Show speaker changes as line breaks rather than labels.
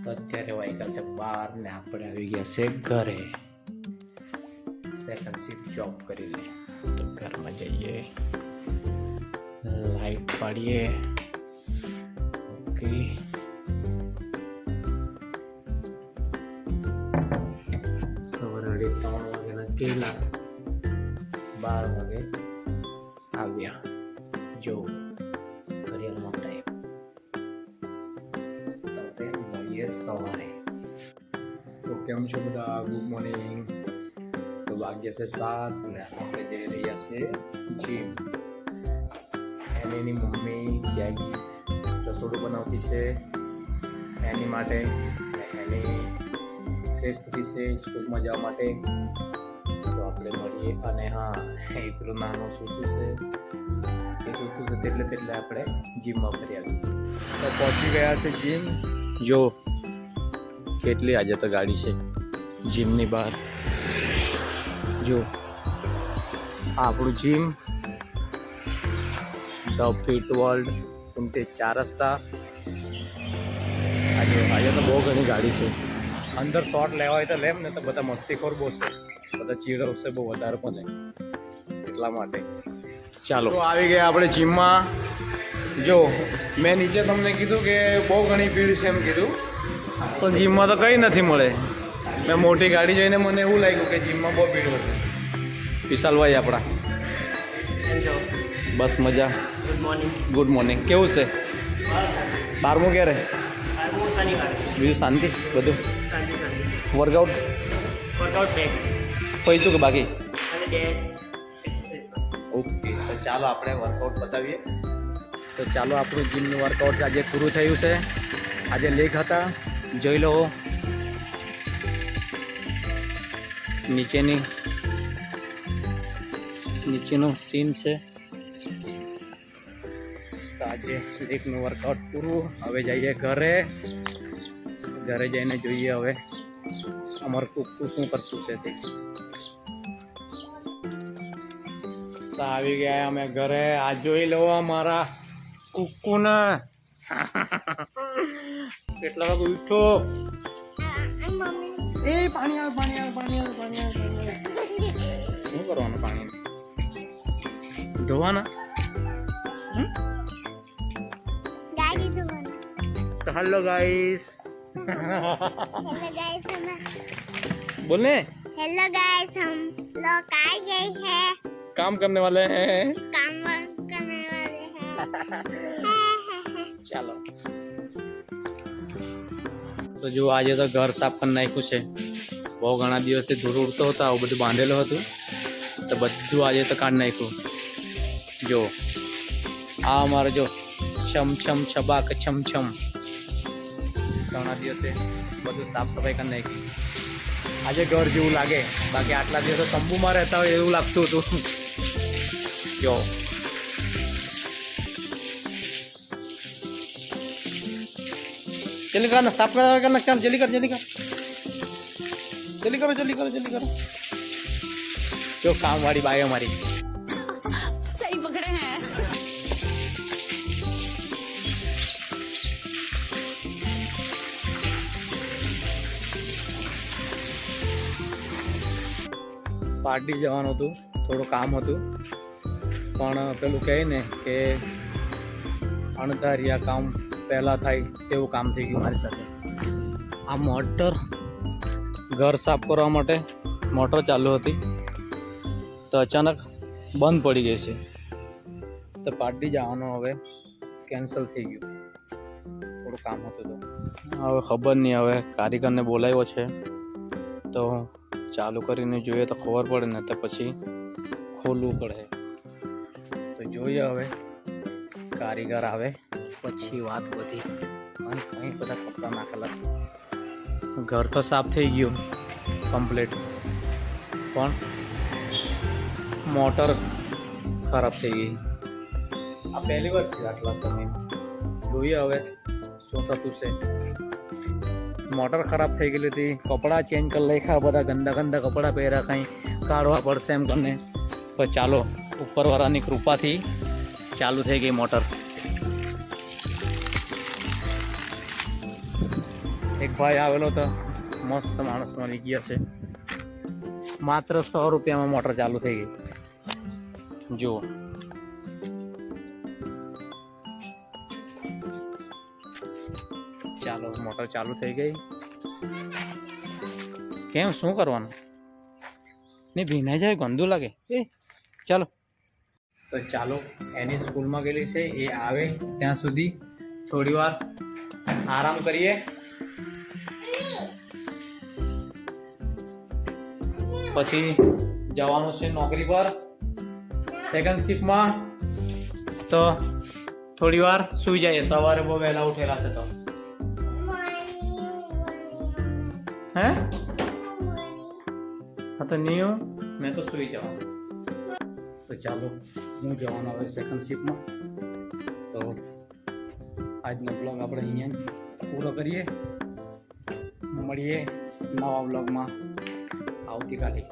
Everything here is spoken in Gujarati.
તો અત્યારે વાગ્યા છે 12 ને આપણે આવી ગયા છે ઘરે. સેકન્ડ શિફ્ટ જોબ કરી લે તો ઘરમાં જઈએ, લાઈટ પાડીએ. ઓકે, સવારે 3 વાગ્યાના કેલા 12 વાગે આવ્યા. જો ઘડિયાળમાં ટાઈમ સવારે. તો કેમ છો બધા? Good morning. તો વાગ્યા છે 7 ને આપણે જઈ રહ્યા છીએ જીમ. એની મમ્મી ક્યાંક રસોડું બનાવતી છે એની માટે, એની ફ્રેશ થતી છે સ્કૂલમાં જવા માટે. તો આપણે મળીએ. અને હા, એ પેલું નાનું સૂતું છે, એ સૂતું છે તેટલે આપણે જીમમાં ફરી આવીએ. તો પહોંચી ગયા છે જીમ. જો કેટલી આજે તો ગાડી છે જીમની બહાર. જો આપણું જીમ, ધ ફિટ વર્લ્ડ, તે 4 રસ્તા. આજે તો બહુ ઘણી ગાડી છે. અંદર શોટ લેવા હોય તો લેમ, ને તો બધા મસ્તીખોર બહુ છે, બધા ચીડવશે બહુ વધારે પણ એટલા માટે. ચાલો, તો આવી ગયા આપણે જીમમાં. જો મેં નીચે તમને કીધું કે બહુ ઘણી ભીડ છે એમ કીધું, પણ જીમમાં તો કંઈ નથી મળે. મેં મોટી ગાડી જોઈને મને એવું લાગ્યું કે જીમમાં બહુ ભીડ હતી. વિશાલભાઈ આપણા, બસ મજા. Good morning. કેવું છે? 12મું ક્યારે? બીજું શાંતિ બધું? વર્કઆઉટ પૈતું કે બાકી? ઓકે, તો ચાલો આપણે વર્કઆઉટ બતાવીએ. તો ચાલો, આપણું જીમનું વર્કઆઉટ આજે પૂરું થયું છે. આજે લેગ હતા, જોઈ લો. નીચેનું સીન છે. તો આજે લેગનું વર્કઆઉટ પૂરું. હવે જઈએ ઘરે. ઘરે જઈને જોઈએ હવે અમારું કુક્કુ શું કરતું છે તે. તો આવી ગયા અમે ઘરે. આ જોઈ લો અમારા કુક્કુને. કેટલા વાગે ઉઠો? એ પાણી આવે. શું કરવાનું? પાણી ધોવાના? Hello guys. बोलने. हेलो गाइस, हम लोग आ गए हैं. काम करने वाले हैं. ચાલો. તો જો આજે તો ઘર સાફ કરી નાખ્યું છે. બહુ ઘણા દિવસથી ધૂળ ઉડતો હતો, આવું બધું બાંધેલું હતું, તો બધું આજે તો કાઢી નાખ્યું. જો આ અમારે જો છમ છબાક છમ. ઘણા દિવસે બધું સાફ સફાઈ કરી નાખી. આજે ઘર જેવું લાગે, બાકી આટલા દિવસો તંબુમાં રહેતા હોય એવું લાગતું હતું. જો जल्दी करना, साफ करना, चल जल्दी कर. जल्दी करो. जो काम वाली बाई हमारी.
सही पकड़े हैं.
પાર્ટી જવાનું હતું, થોડું કામ હતું, પણ પેલું કહે ને કે અણધાર્યા કામ પહેલાં થાય તેવું કામ થઈ ગયું મારી સાથે. આ મોટર ઘર સાફ કરવા માટે મોટર ચાલુ હતી, તો અચાનક બંધ પડી ગઈ છે. તો પાર્ટી જવાનું હવે કેન્સલ થઈ ગયું. થોડું કામ હતું તો હવે ખબર નહીં, હવે કારીગરને બોલાવ્યો છે તો ચાલુ કરીને જોઈએ તો ખબર પડે, ને તો પછી ખોલવું પડે. તો જોઈએ હવે કારીગર આવે પછી વાત બધી. અને કંઈ બધા કપડાં નાખેલા. ઘર તો સાફ થઈ ગયું કમ્પ્લીટ, પણ મોટર ખરાબ થઈ ગઈ. આ પહેલી વાર છે આટલા સમયમાં. જોઈએ હવે શું થતું છે. મોટર ખરાબ થઈ ગયેલી હતી, કપડાં ચેન્જ કરી નાખ્યા, બધા ગંદા કપડાં પહેર્યા, કંઈ કાઢવા પડશે એમ કરીને. પણ ચાલો, ઉપરવાળાની કૃપાથી ચાલુ થઈ ગઈ મોટર. એક ભાઈ આવેલો તો મસ્ત માણસ મળી ગયા છે. માત્ર 100 રૂપિયામાં મોટર ચાલુ થઈ ગઈ. જુઓ, ચાલો મોટર ચાલુ થઈ ગઈ. કેમ, શું કરવાનું? નહીં ભીનાઈ જાય, ગંદુ લાગે. ચાલો તો ચાલો, એની સ્કૂલમાં ગયેલી છે, એ આવે ત્યાં સુધી થોડી વાર આરામ કરીએ. પછી જવાનું છે નોકરી પર સેકન્ડ શિફ્ટમાં. તો થોડી વાર સૂઈ જઈએ, સવારે બહુ વહેલા ઉઠેલા છે તો. હે હા તો નહીં, મેં તો સૂઈ જવાનું. તો ચાલો, હું જવાનો હવે સેકન્ડ શિફ્ટમાં. તો આજનો બ્લોગ આપણે અહીંયા પૂરો કરીએ. મળીએ નવા બ્લોગમાં આવતીકાલે.